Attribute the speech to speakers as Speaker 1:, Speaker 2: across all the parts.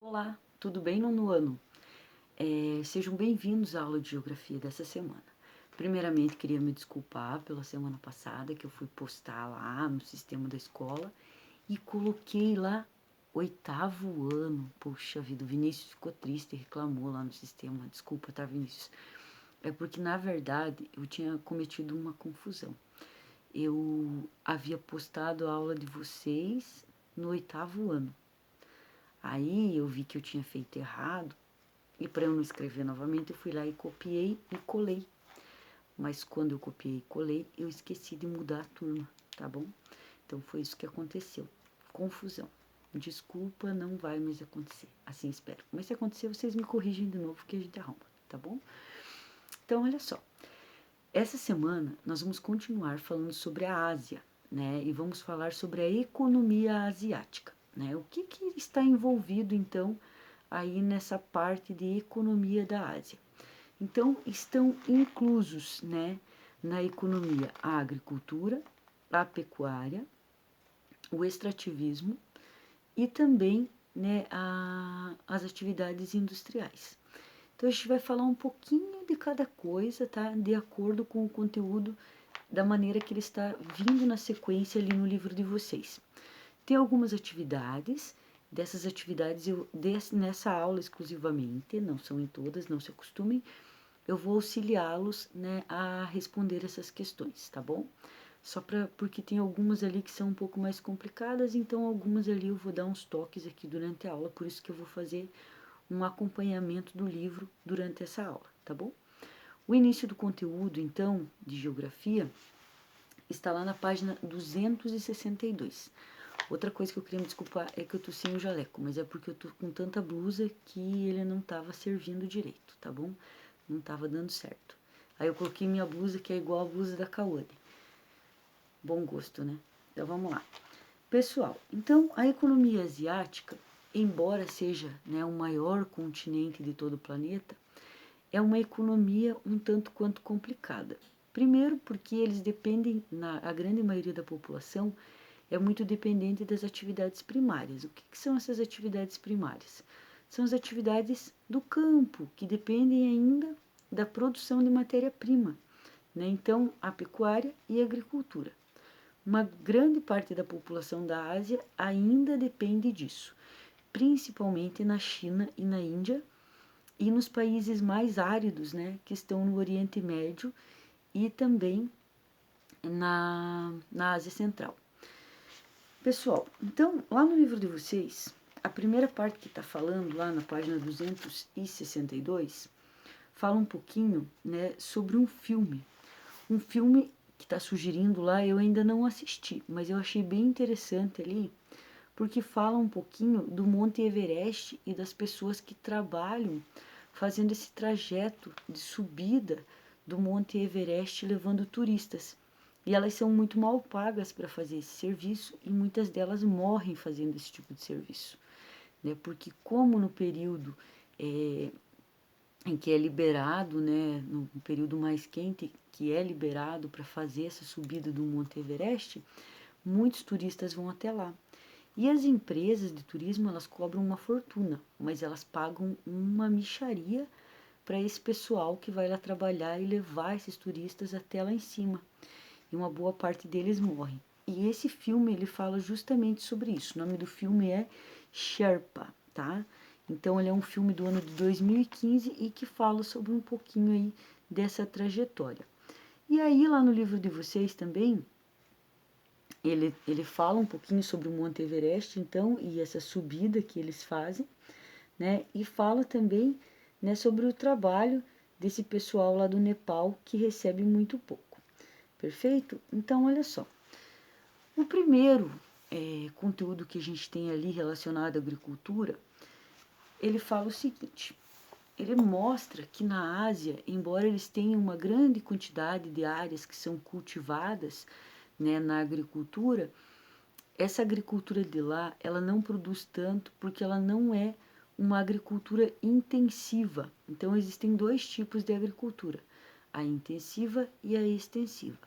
Speaker 1: Olá, tudo bem, nono ano? Sejam bem-vindos à aula de geografia dessa semana. Primeiramente, queria me desculpar pela semana passada que eu fui postar lá no sistema da escola e coloquei lá oitavo ano. Poxa vida, o Vinícius ficou triste e reclamou lá no sistema. Desculpa, tá, Vinícius? É porque, na verdade, eu tinha cometido uma confusão. Eu havia postado a aula de vocês no oitavo ano. Aí eu vi que eu tinha feito errado. E para eu não escrever novamente, eu fui lá e copiei e colei. Mas quando eu copiei e colei, eu esqueci de mudar a turma, tá bom? Então foi isso que aconteceu. Confusão. Desculpa, não vai mais acontecer. Assim espero. Mas se acontecer, vocês me corrigem de novo que a gente arruma, tá bom? Então, olha só. Essa semana nós vamos continuar falando sobre a Ásia, né? E vamos falar sobre a economia asiática, né? O que está envolvido então aí nessa parte de economia da Ásia? Então, estão inclusos, né, na economia a agricultura, a pecuária, o extrativismo e também, né, as atividades industriais. Então, a gente vai falar um pouquinho de cada coisa, tá? De acordo com o conteúdo da maneira que ele está vindo na sequência ali no livro de vocês. Tem algumas atividades, dessas atividades nessa aula exclusivamente, não são em todas, não se acostumem, eu vou auxiliá-los, né, a responder essas questões, tá bom? Porque tem algumas ali que são um pouco mais complicadas, então algumas ali eu vou dar uns toques aqui durante a aula, por isso que eu vou fazer um acompanhamento do livro durante essa aula, tá bom? O início do conteúdo, então, de geografia, está lá na página 262. Outra coisa que eu queria me desculpar é que eu tô sem o jaleco, mas é porque eu tô com tanta blusa que ele não tava servindo direito, tá bom? Não tava dando certo. Aí eu coloquei minha blusa que é igual a blusa da Kawane. Bom gosto, né? Então vamos lá. Pessoal, então a economia asiática, embora seja, né, o maior continente de todo o planeta, é uma economia um tanto quanto complicada. Primeiro porque eles dependem, a grande maioria da população é muito dependente das atividades primárias. O que são essas atividades primárias? São as atividades do campo, que dependem ainda da produção de matéria-prima, né? Então, a pecuária e a agricultura. Uma grande parte da população da Ásia ainda depende disso, principalmente na China e na Índia e nos países mais áridos, né, que estão no Oriente Médio e também na Ásia Central. Pessoal, então, lá no livro de vocês, a primeira parte que está falando, lá na página 262, fala um pouquinho, né, sobre um filme. Um filme que está sugerindo lá, eu ainda não assisti, mas eu achei bem interessante ali, porque fala um pouquinho do Monte Everest e das pessoas que trabalham fazendo esse trajeto de subida do Monte Everest levando turistas. E elas são muito mal pagas para fazer esse serviço e muitas delas morrem fazendo esse tipo de serviço, né? Porque como no período em que é liberado, né, no período mais quente, que é liberado para fazer essa subida do Monte Everest, muitos turistas vão até lá. E as empresas de turismo, elas cobram uma fortuna, mas elas pagam uma mixaria para esse pessoal que vai lá trabalhar e levar esses turistas até lá em cima. E uma boa parte deles morrem. E esse filme, ele fala justamente sobre isso. O nome do filme é Sherpa, tá? Então ele é um filme do ano de 2015 e que fala sobre um pouquinho aí dessa trajetória. E aí lá no livro de vocês também, ele fala um pouquinho sobre o Monte Everest, então, e essa subida que eles fazem, né? E fala também, né, sobre o trabalho desse pessoal lá do Nepal que recebe muito pouco. Perfeito? Então, olha só. O primeiro conteúdo que a gente tem ali relacionado à agricultura, ele fala o seguinte: ele mostra que na Ásia, embora eles tenham uma grande quantidade de áreas que são cultivadas, né, na agricultura, essa agricultura de lá, ela não produz tanto porque ela não é uma agricultura intensiva. Então existem dois tipos de agricultura, a intensiva e a extensiva.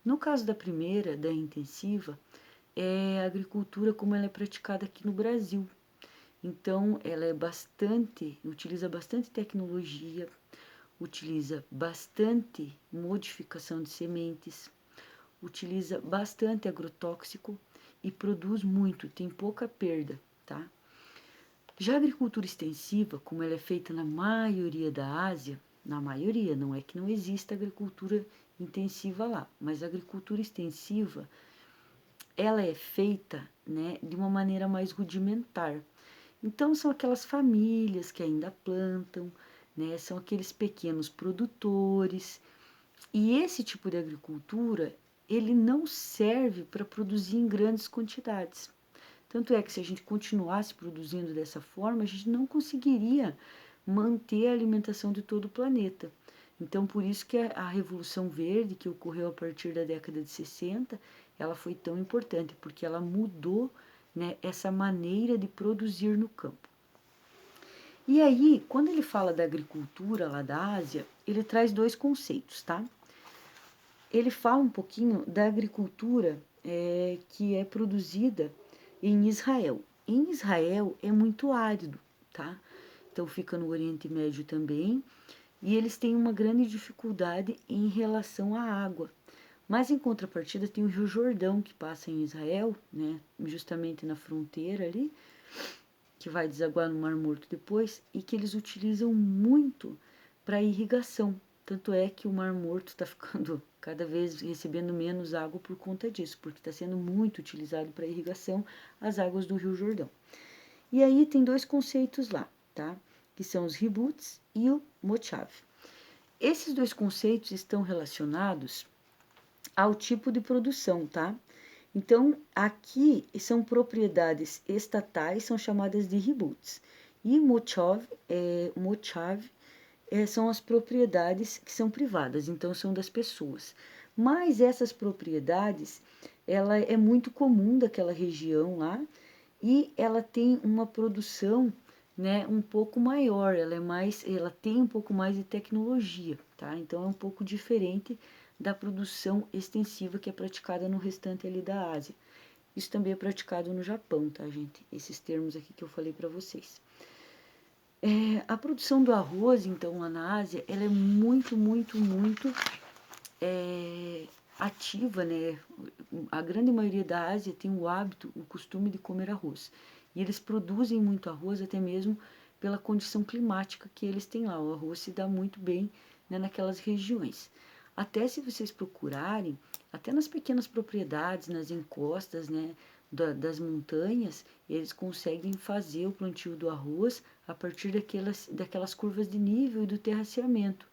Speaker 1: No caso da primeira, da intensiva, é a agricultura como ela é praticada aqui no Brasil. Então, ela utiliza bastante tecnologia, utiliza bastante modificação de sementes, utiliza bastante agrotóxico e produz muito, tem pouca perda, tá? Já a agricultura extensiva, como ela é feita na maioria da Ásia, na maioria, não é que não exista agricultura intensiva lá, mas a agricultura extensiva, ela é feita, né, de uma maneira mais rudimentar. Então são aquelas famílias que ainda plantam, né, são aqueles pequenos produtores. E esse tipo de agricultura, ele não serve para produzir em grandes quantidades. Tanto é que se a gente continuasse produzindo dessa forma, a gente não conseguiria manter a alimentação de todo o planeta. Então, por isso que a Revolução Verde, que ocorreu a partir da década de 60, ela foi tão importante, porque ela mudou, né, essa maneira de produzir no campo. E aí, quando ele fala da agricultura lá da Ásia, ele traz dois conceitos, tá? Ele fala um pouquinho da agricultura que é produzida em Israel. Em Israel é muito árido, tá? Então fica no Oriente Médio também, e eles têm uma grande dificuldade em relação à água. Mas em contrapartida tem o Rio Jordão que passa em Israel, né, justamente na fronteira ali, que vai desaguar no Mar Morto depois, e que eles utilizam muito para irrigação. Tanto é que o Mar Morto está ficando cada vez recebendo menos água por conta disso, porque está sendo muito utilizado para irrigação as águas do Rio Jordão. E aí tem dois conceitos lá, tá? Que são os reboots e o mochav. Esses dois conceitos estão relacionados ao tipo de produção, tá? Então, aqui são propriedades estatais, são chamadas de reboots. E mochav são as propriedades que são privadas, então são das pessoas. Mas essas propriedades, ela é muito comum daquela região lá e ela tem uma produção, né, um pouco maior, ela tem um pouco mais de tecnologia, tá? Então é um pouco diferente da produção extensiva que é praticada no restante ali da Ásia. Isso também é praticado no Japão, tá, gente? Esses termos aqui que eu falei para vocês. A produção do arroz, então, lá na Ásia, ela é muito, muito, muito ativa, né? A grande maioria da Ásia tem o hábito, o costume de comer arroz. E eles produzem muito arroz até mesmo pela condição climática que eles têm lá. O arroz se dá muito bem, né, naquelas regiões. Até se vocês procurarem, até nas pequenas propriedades, nas encostas, né, das montanhas, eles conseguem fazer o plantio do arroz a partir daquelas curvas de nível e do terraceamento.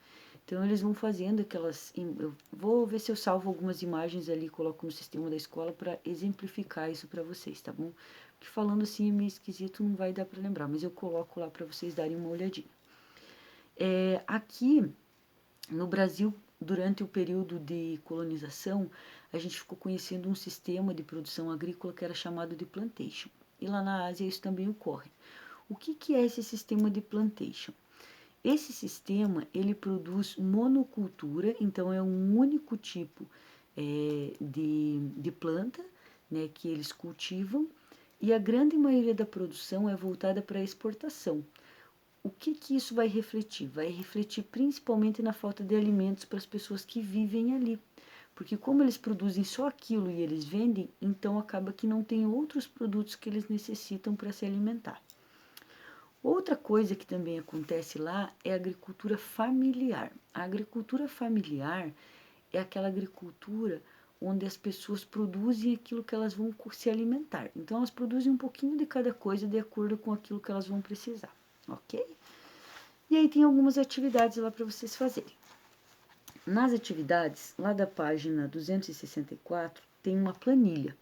Speaker 1: Então eles vão fazendo aquelas. Eu vou ver se eu salvo algumas imagens ali e coloco no sistema da escola para exemplificar isso para vocês, tá bom? Porque falando assim é meio esquisito, não vai dar para lembrar, mas eu coloco lá para vocês darem uma olhadinha. Aqui no Brasil, durante o período de colonização, a gente ficou conhecendo um sistema de produção agrícola que era chamado de plantation. E lá na Ásia isso também ocorre. O que é esse sistema de plantation? Esse sistema ele produz monocultura, então é um único tipo de planta, né, que eles cultivam, e a grande maioria da produção é voltada para a exportação. O que isso vai refletir? Vai refletir principalmente na falta de alimentos para as pessoas que vivem ali. Porque como eles produzem só aquilo e eles vendem, então acaba que não tem outros produtos que eles necessitam para se alimentar. Outra coisa que também acontece lá é a agricultura familiar. A agricultura familiar é aquela agricultura onde as pessoas produzem aquilo que elas vão se alimentar. Então elas produzem um pouquinho de cada coisa de acordo com aquilo que elas vão precisar, ok? E aí tem algumas atividades lá para vocês fazerem. Nas atividades, lá da página 264, tem uma planilha.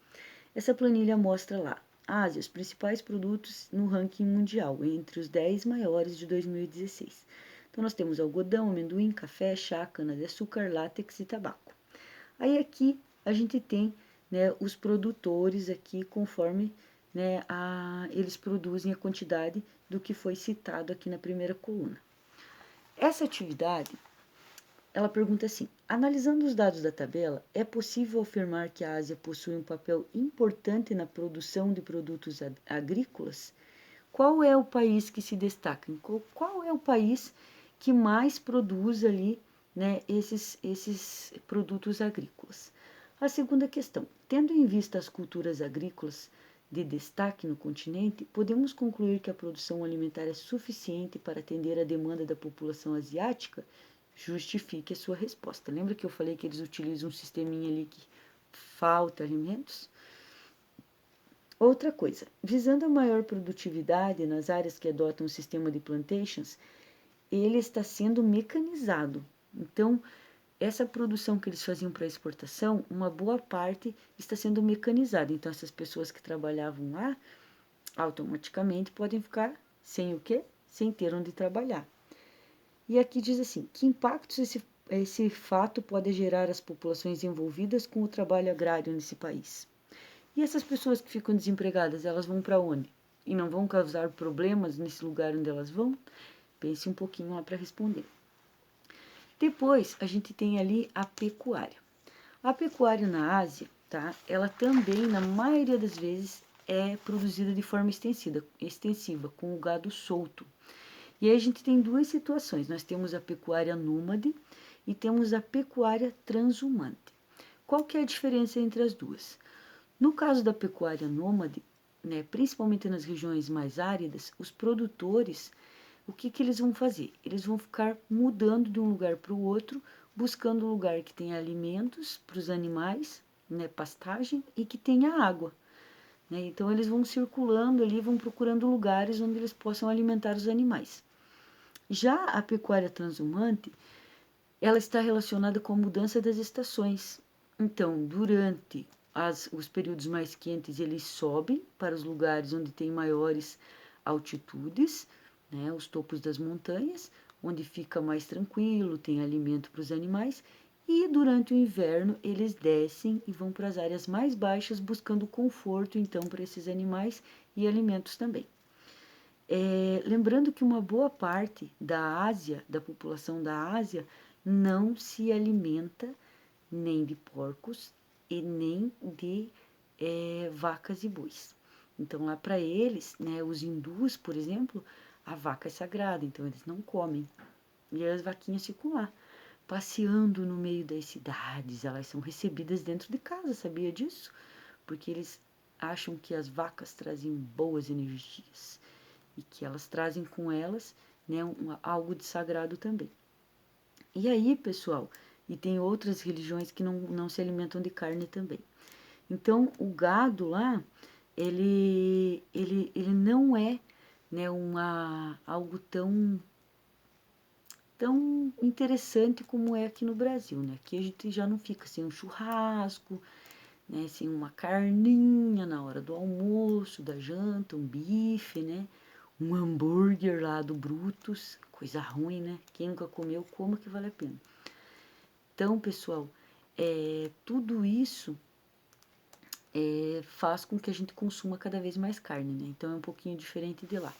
Speaker 1: Essa planilha mostra lá Ásia, os principais produtos no ranking mundial, entre os 10 maiores de 2016. Então, nós temos algodão, amendoim, café, chá, cana-de-açúcar, látex e tabaco. Aí aqui a gente tem, né, os produtores aqui conforme, né, eles produzem a quantidade do que foi citado aqui na primeira coluna. Essa atividade, ela pergunta assim: analisando os dados da tabela, é possível afirmar que a Ásia possui um papel importante na produção de produtos agrícolas? qual é o país que se destaca? Qual é o país que mais produz ali, né, esses produtos agrícolas? A segunda questão, tendo em vista as culturas agrícolas de destaque no continente, podemos concluir que a produção alimentar é suficiente para atender a demanda da população asiática? Justifique a sua resposta. Lembra que eu falei que eles utilizam um sisteminha ali que falta alimentos? Outra coisa, visando a maior produtividade nas áreas que adotam o sistema de plantations, ele está sendo mecanizado. Então, essa produção que eles faziam para exportação, uma boa parte está sendo mecanizada. Então, essas pessoas que trabalhavam lá, automaticamente podem ficar sem o quê? Sem ter onde trabalhar. E aqui diz assim, que impactos esse fato pode gerar às populações envolvidas com o trabalho agrário nesse país? E essas pessoas que ficam desempregadas, elas vão para onde? E não vão causar problemas nesse lugar onde elas vão? Pense um pouquinho lá para responder. Depois, a gente tem ali a pecuária. A pecuária na Ásia, tá? Ela também, na maioria das vezes, é produzida de forma extensiva, com o gado solto. E aí a gente tem duas situações. Nós temos a pecuária nômade e temos a pecuária transhumante. Qual que é a diferença entre as duas? No caso da pecuária nômade, né, principalmente nas regiões mais áridas, os produtores, o que eles vão fazer? Eles vão ficar mudando de um lugar para o outro, buscando um lugar que tenha alimentos para os animais, né, pastagem, e que tenha água. Né? Então eles vão circulando ali, vão procurando lugares onde eles possam alimentar os animais. Já a pecuária transhumante, ela está relacionada com a mudança das estações. Então, durante os períodos mais quentes, eles sobem para os lugares onde tem maiores altitudes, né, os topos das montanhas, onde fica mais tranquilo, tem alimento para os animais. E durante o inverno, eles descem e vão para as áreas mais baixas, buscando conforto, então, para esses animais e alimentos também. Lembrando que uma boa parte da Ásia, da população da Ásia, não se alimenta nem de porcos e nem de vacas e bois. Então, lá para eles, né, os hindus, por exemplo, a vaca é sagrada, então eles não comem. E as vaquinhas ficam lá, passeando no meio das cidades, elas são recebidas dentro de casa, sabia disso? Porque eles acham que as vacas trazem boas energias e que elas trazem com elas, né, algo de sagrado também. E aí, pessoal, e tem outras religiões que não se alimentam de carne também. Então, o gado lá, ele não é, né, algo tão interessante como é aqui no Brasil, né? Aqui a gente já não fica sem um churrasco, né, sem uma carninha na hora do almoço, da janta, um bife, né? Um hambúrguer lá do Brutus, coisa ruim, né? Quem nunca comeu, coma que vale a pena. Então, pessoal, tudo isso faz com que a gente consuma cada vez mais carne, né? Então é um pouquinho diferente de lá.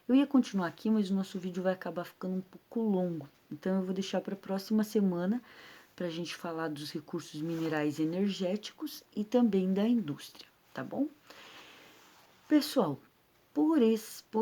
Speaker 1: Eu ia continuar aqui, mas o nosso vídeo vai acabar ficando um pouco longo. Então eu vou deixar para a próxima semana para a gente falar dos recursos minerais energéticos e também da indústria, tá bom? Pessoal, por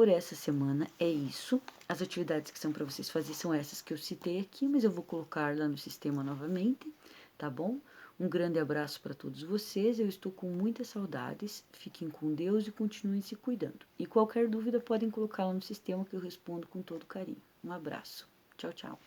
Speaker 1: essa semana é isso. As atividades que são para vocês fazer são essas que eu citei aqui, mas eu vou colocar lá no sistema novamente, tá bom? Um grande abraço para todos vocês. Eu estou com muitas saudades. Fiquem com Deus e continuem se cuidando. E qualquer dúvida podem colocá-la no sistema que eu respondo com todo carinho. Um abraço. Tchau, tchau.